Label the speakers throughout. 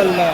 Speaker 1: Allah.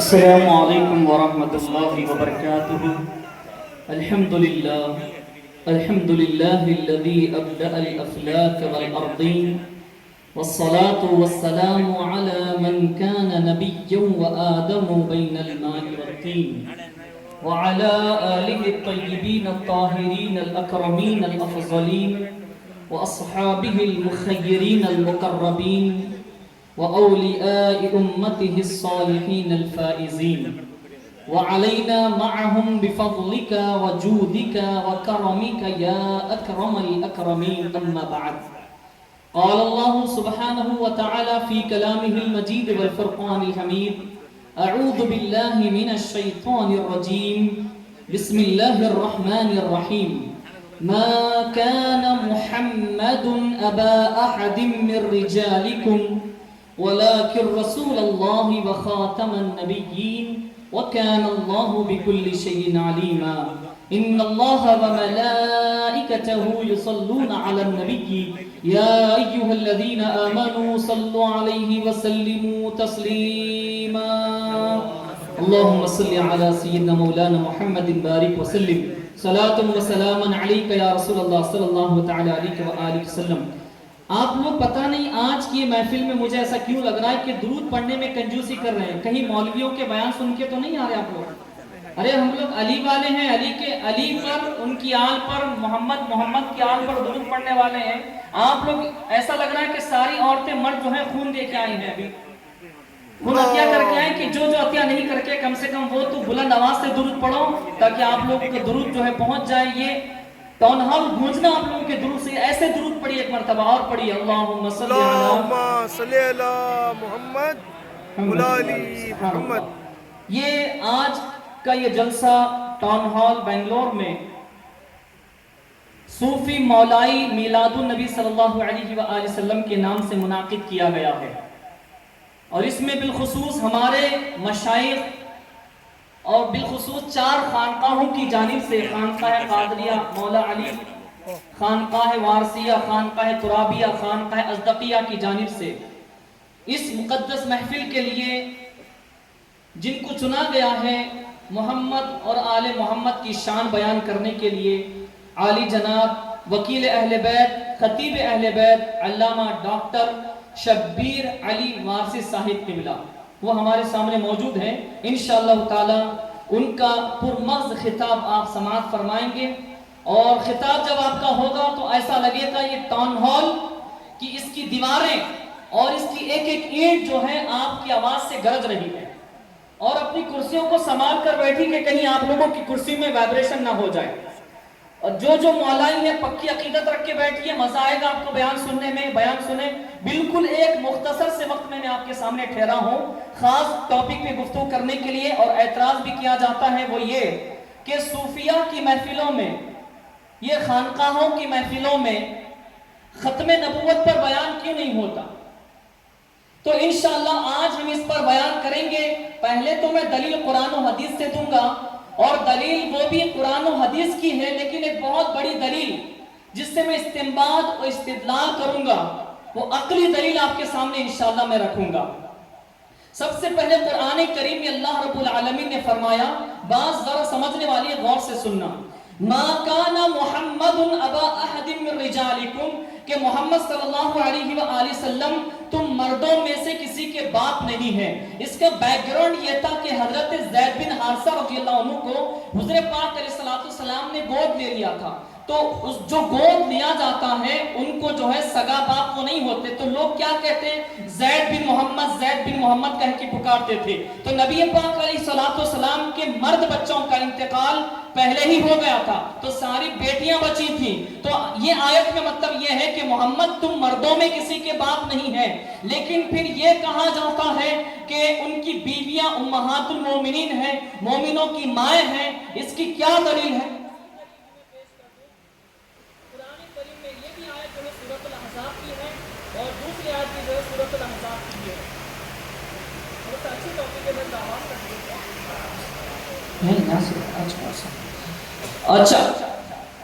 Speaker 2: السلام عليكم ورحمة الله وبركاته. الحمد لله الذي أبدأ الأفلاك والأرضين، والصلاة والسلام على من كان نبيا وآدم بين الماء والطين، وعلى آله الطيبين الطاهرين الأكرمين الأفضلين، وأصحابه المخيرين المقربين، وأولياء أمته الصالحين الفائزين، وعلينا معهم بفضلك وجودك وكرمك يا أكرم الأكرمين. أما بعد، قال الله سبحانه وتعالى في كلامه المجيد والفرقان الحميد: أعوذ بالله من الشيطان الرجيم، بسم الله الرحمن الرحيم. ما كان محمد أبا أحد من رجالكم ولكن رسول الله وخاتم النبيين وكان الله بكل شيء عليما. إن الله وملائكته يصلون على النبي يا أيها الذين آمنوا صلوا عليه وسلموا تسليما. اللهم صل على سيدنا مولانا محمد بارك وسلم صلاة وسلاما عليك يا رسول الله صلى الله تعالى عليه وآله وسلم. آپ لوگ پتہ نہیں آج کی محفل میں مجھے ایسا کیوں لگ رہا ہے کہ درود پڑھنے میں کنجوسی کر رہے ہیں. کہیں مولویوں کے بیان سن کے تو نہیں آ رہے آپ لوگ؟ ارے ہم لوگ علی والے ہیں، علی پر، ان کی آل پر، محمد کی آل پر درود پڑھنے والے ہیں. آپ لوگ ایسا لگ رہا ہے کہ ساری عورتیں مرد جو ہیں خون دے کے آئی ہیں، ابھی خون عطیہ کر کے آئیں کہ جو عطیہ نہیں کر کے کم سے کم وہ تو بلند آواز سے درود پڑھو تاکہ آپ لوگوں کو درود جو ہے پہنچ جائے. یہ ٹاؤن ہال گونجنا آپ لوگوں کے درود سے. ایسے درود پڑھی ایک مرتبہ اور پڑھی: اللہم صلی علی
Speaker 1: محمد علی محمد.
Speaker 2: یہ آج کا یہ جلسہ ٹاؤن ہال بنگلور میں صوفی مولائی میلاد النبی صلی اللہ علیہ وآلہ وسلم کے نام سے منعقد کیا گیا ہے، اور اس میں بالخصوص ہمارے مشائخ اور بالخصوص 4 خانقاہوں کی جانب سے، خانقاہ قادریہ مولا علی، خانقاہ وارثیہ، خانقاہ ترابیہ، خانقاہ ازدقیہ کی جانب سے اس مقدس محفل کے لیے جن کو چنا گیا ہے محمد اور آل محمد کی شان بیان کرنے کے لیے، عالی جناب وکیل اہل بیت، خطیب اہل بیت، علامہ ڈاکٹر شبیر علی وارثی صاحب قبلہ، وہ ہمارے سامنے موجود ہیں. انشاءاللہ تعالی ان کا پرمغز خطاب آپ سماعت فرمائیں گے، اور خطاب جب آپ کا ہوگا تو ایسا لگے گا یہ ٹاؤن ہال کی اس کی دیواریں اور اس کی ایک ایک اینٹ جو ہے آپ کی آواز سے گرج رہی ہے، اور اپنی کرسیوں کو سنبھال کر بیٹھی کہ کہیں آپ لوگوں کی کرسی میں وائبریشن نہ ہو جائے. اور جو مولائی ہے پکی عقیدت رکھ کے بیٹھیے، مزہ آئے گا آپ کو بیان سننے میں. بیان سنیں. بالکل ایک مختصر سے وقت میں آپ کے سامنے ٹھہرا ہوں خاص ٹاپک پہ گفتگو کرنے کے لیے. اور اعتراض بھی کیا جاتا ہے وہ یہ کہ صوفیہ کی محفلوں میں، یہ خانقاہوں کی محفلوں میں ختم نبوت پر بیان کیوں نہیں ہوتا؟ تو انشاءاللہ آج ہم اس پر بیان کریں گے. پہلے تو میں دلیل قرآن و حدیث سے دوں گا، اور دلیل وہ بھی قرآن و حدیث کی ہے، لیکن ایک بہت بڑی دلیل جس سے میں استنباط و استدلال کروں گا، وہ عقلی دلیل آپ کے سامنے انشاءاللہ میں رکھوں گا. سب سے پہلے قرآن کریم میں اللہ رب العالمین نے فرمایا، بعض ذرا سمجھنے والی غور سے سننا: ما کان محمد ابا احد من رجالکم، کہ محمد صلی اللہ علیہ وآلہ وسلم تم مردوں میں سے کسی کے باپ نہیں ہیں. اس کا بیک گراؤنڈ یہ تھا کہ حضرت زید بن حارثہ رضی اللہ عنہ کو حضور پاک علیہ السلام نے گود لے لیا تھا. تو جو گود لیا جاتا ہے ان کو جو ہے سگا باپ وہ نہیں ہوتے، تو لوگ کیا کہتے ہیں؟ زید بن محمد کہہ کے پکارتے تھے. تو نبی پاک علیہ السلام کے مرد بچوں کا انتقال پہلے ہی ہو گیا تھا، تو ساری بیٹیاں بچی تھیں. تو یہ آیت میں مطلب یہ ہے کہ محمد تم مردوں میں کسی کے باپ نہیں ہے. لیکن پھر یہ کہا جاتا ہے کہ ان کی بیویاں امہات المومنین ہیں، مومنوں کی مائیں ہیں. اس کی کیا دلیل ہے؟ قرآن کریم میں یہ بھی آیت جو ہے سورۃ الاحزاب کی ہے، اور دوسری آیت بھی جو ہے سورۃ الاحزاب کی ہے. بہت اچھی ٹاپک ہے، میں آواز کر دوں. اچھا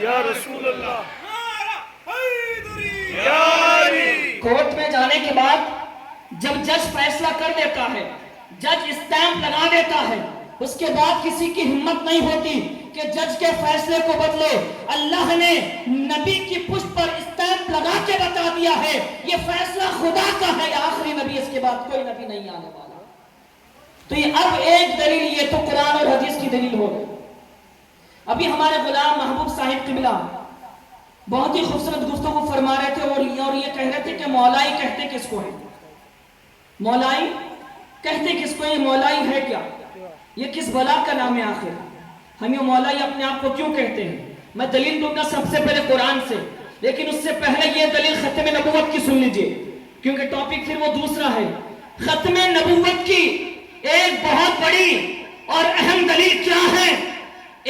Speaker 1: یا رسول اللہ یا علی۔
Speaker 2: کورٹ میں جانے کے بعد جب جج فیصلہ کر دیتا ہے، جج اسٹیمپ لگا دیتا ہے، اس کے بعد کسی کی ہمت نہیں ہوتی کہ جج کے فیصلے کو بدلے۔ اللہ نے نبی کی پشت پر اسٹیمپ لگا کے بتا دیا ہے یہ فیصلہ خدا کا ہے، آخری نبی، اس کے بعد کوئی نبی نہیں آنے والا۔ تو یہ اب ایک دلیل، یہ تو قرآن اور حدیث کی دلیل ہو گئی۔ ابھی ہمارے غلام محبوب صاحب قبلہ بہت ہی خوبصورت گفتگو فرما رہے تھے اور یہ کہہ رہے تھے کہ مولائی کہتے کس کو ہے؟ مولائی کہتے کس کو؟ یہ مولائی ہے کیا؟ یہ کس بلا کا نام ہے آخر؟ ہم یہ مولائی اپنے آپ کو کیوں کہتے ہیں؟ میں دلیل دوں گا سب سے پہلے قرآن سے، لیکن اس سے پہلے یہ دلیل ختم نبوت کی سن لیجئے، کیونکہ ٹاپک پھر وہ دوسرا ہے۔ ختم نبوت کی ایک بہت بڑی اور اہم دلیل کیا ہے؟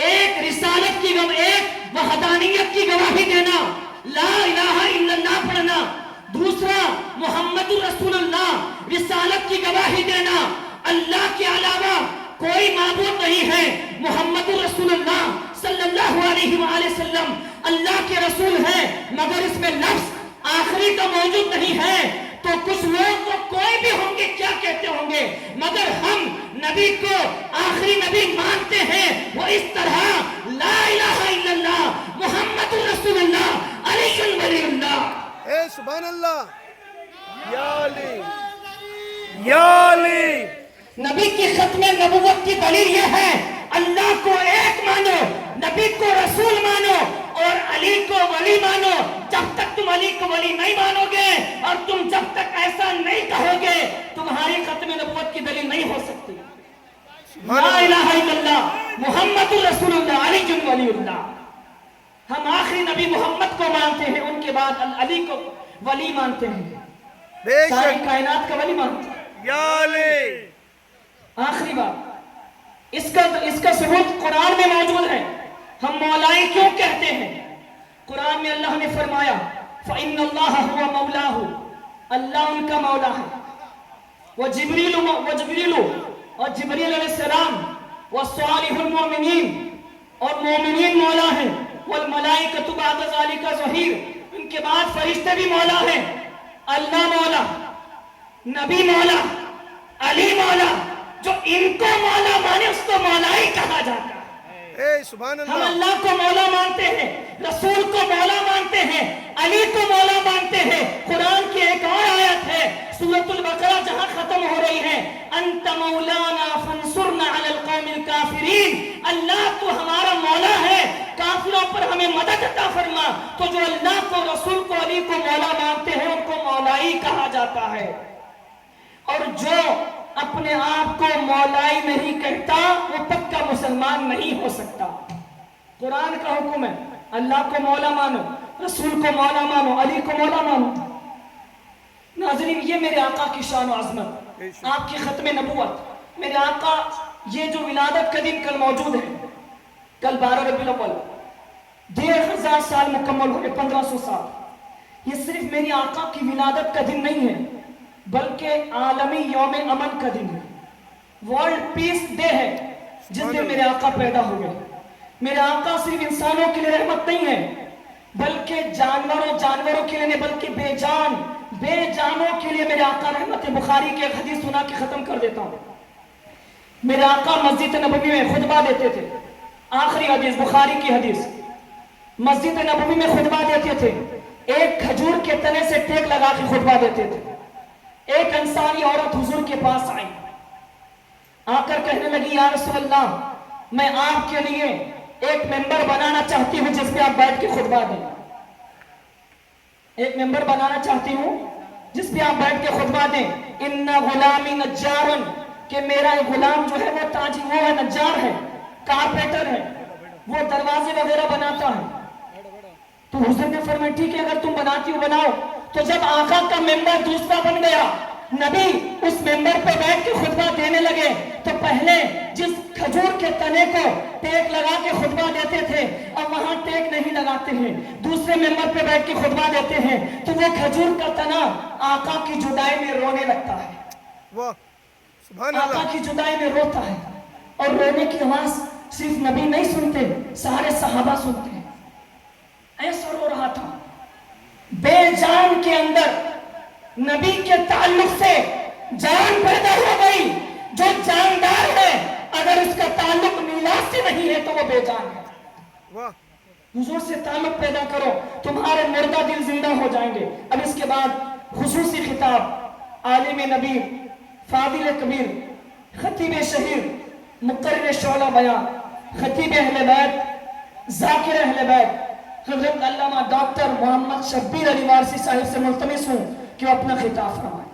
Speaker 2: ایک رسالت کی ایک وحدانیت کی گواہی دینا، لا الہ الا اللہ پڑھنا۔ دوسرا محمد رسول اللہ، رسالت کی گواہی دینا، اللہ کے علاوہ کوئی معبود نہیں ہے، محمد رسول اللہ صلی اللہ علیہ وآلہ وسلم اللہ کے رسول ہیں، مگر اس میں لفظ آخری کا موجود نہیں ہے۔ تو کچھ لوگ وہ کوئی بھی ہوں گے کیا کہتے ہوں گے، مگر ہم نبی کو آخری نبی مانتے ہیں، وہ اس طرح لا الہ الا اللہ محمد رسول اللہ علی ولی اللہ۔
Speaker 1: اے سبحان اللہ یا علی یا علی۔
Speaker 2: نبی کی ختم نبوت کی دلیل یہ ہے، اللہ کو ایک مانو، نبی کو رسول مانو اور علی کو ولی مانو۔ جب تک تم علی کو ولی نہیں مانو گے اور تم جب تک ایسا نہیں کہو گے، تمہاری ختم نبوت کی دلیل نہیں ہو سکتی۔ لا الہ الا اللہ محمد رسول اللہ علی ولی اللہ۔ ہم آخری نبی محمد کو مانتے ہیں، ان کے بعد علی کو ولی مانتے ہیں،
Speaker 1: بے
Speaker 2: ساری
Speaker 1: شک
Speaker 2: کائنات کا ولی مانتے ہیں۔
Speaker 1: یا علی۔
Speaker 2: آخری بات، اس کا ثبوت قرآن میں موجود ہے۔ ہم مولائی کیوں کہتے ہیں؟ قرآن میں اللہ نے فرمایا فَإِنَّ اللَّهَ هُوَ مَوْلَاهُ، اللہ ان کا مولا ہے۔ وَجِبْرِيلُ اور جبریل علیہ السلام، وَالصَّالِحُ الْمُؤْمِنِينَ اور مومنین مولا ہیں، وَالْمَلَائِكَةُ بَعْدَ ذَلِكَ ظَهِيرٌ ان کے بعد فرشتے بھی مولا ہیں۔ اللہ مولا، نبی مولا، علی مولا، جو ان کو مولا مانے اس کو مولائی کہا جاتا ہے۔
Speaker 1: اے سبحان
Speaker 2: ہم
Speaker 1: اللہ۔
Speaker 2: اللہ کو مولا مانتے ہیں، رسول کو مولا مانتے ہیں، علی کو مولا مانتے ہیں۔ قرآن کی ایک اور آیت ہے سورۃ البقرہ جہاں ختم ہو رہی ہے، انت مولانا فانصرنا علی القوم الکافرین، اللہ تو ہمارا مولا ہے، کافروں پر ہمیں مدد عطا فرما۔ تو جو اللہ کو، رسول کو، علی کو مولا مانتے ہیں ان کو مولائی کہا جاتا ہے، اور جو اپنے آپ کو مولائی نہیں کہتا وہ پکا مسلمان نہیں ہو سکتا۔ قرآن کا حکم ہے اللہ کو مولا مانو، رسول کو مولا مانو، علی کو مولا مانو۔ ناظرین، یہ میرے آقا کی شان و عظمت، آپ کی ختم نبوت، میرے آقا یہ جو ولادت کا دن کل موجود ہے، کل 12 ربیع الاول، 1500 سال مکمل ہوئے، 1500 سال۔ یہ صرف میری آقا کی ولادت کا دن نہیں ہے بلکہ عالمی یوم امن کا دن ہے، ورلڈ پیس ڈے ہے، جس دن میرے آقا پیدا ہوئے۔ میرے آقا صرف انسانوں کے لیے رحمت نہیں ہے بلکہ جانوروں کے لیے نہیں، بلکہ بے جانوں کے لیے میرے آقا رحمت ہے۔ بخاری کی ایک حدیث سنا کے ختم کر دیتا ہوں۔ میرے آقا مسجد نبوی میں خطبہ دیتے تھے، آخری حدیث بخاری کی حدیث، مسجد نبوی میں خطبہ دیتے تھے، ایک کھجور کے تنے سے ٹیک لگا کے خطبہ دیتے تھے۔ ایک انصاری عورت حضور کے پاس آئی، آ کر کہنے لگی یا رسول اللہ، میں آپ کے لیے ایک ممبر بنانا چاہتی ہوں جس پہ آپ بیٹھ کے خطبہ دیں، ایک ممبر بنانا چاہتی ہوں جس پہ آپ بیٹھ کے خطبہ دیں۔ ان غلامی نجار، کہ میرا غلام جو ہے وہ تاجر، وہ ہے نجار ہے، کارپینٹر ہے، وہ دروازے وغیرہ بناتا ہے۔ تو حضور نے فرمایا ٹھیک ہے، اگر تم بناتی ہو بناؤ۔ تو جب آقا کا ممبر دوسرا بن گیا، نبی اس ممبر پہ بیٹھ کے خطبہ دینے لگے، تو پہلے جس کھجور کے تنے کو ٹیک لگا کے خطبہ دیتے تھے اب وہاں ٹیک نہیں لگاتے ہیں، دوسرے ممبر پہ بیٹھ کے خطبہ دیتے ہیں، تو وہ کھجور کا تنا آقا کی جدائی میں رونے لگتا ہے،
Speaker 1: واہ سبحان
Speaker 2: آقا
Speaker 1: اللہ۔
Speaker 2: کی جدائی میں روتا ہے، اور رونے کی آواز صرف نبی نہیں سنتے، سارے صحابہ سنتے ہیں۔
Speaker 3: نبی کے تعلق سے جان پیدا ہو گئی. جو جاندار ہے اگر اس کا تعلق میلاد سے نہیں ہے تو وہ بے جان ہے.
Speaker 1: واہ
Speaker 3: حضور سے تعلق پیدا کرو, تمہارے مردہ دل زندہ ہو جائیں گے. اب اس کے بعد خصوصی خطاب عالم نبی, فاضل کبیر, خطیب شہیر, مقرر شعلہ بیان, خطیب اہل بیت, ذاکر اہل بیت حضرت علامہ ڈاکٹر محمد شبیر علی وارثی صاحب سے ملتمس ہوں کہ وہ اپنا خطاب فرمائیں.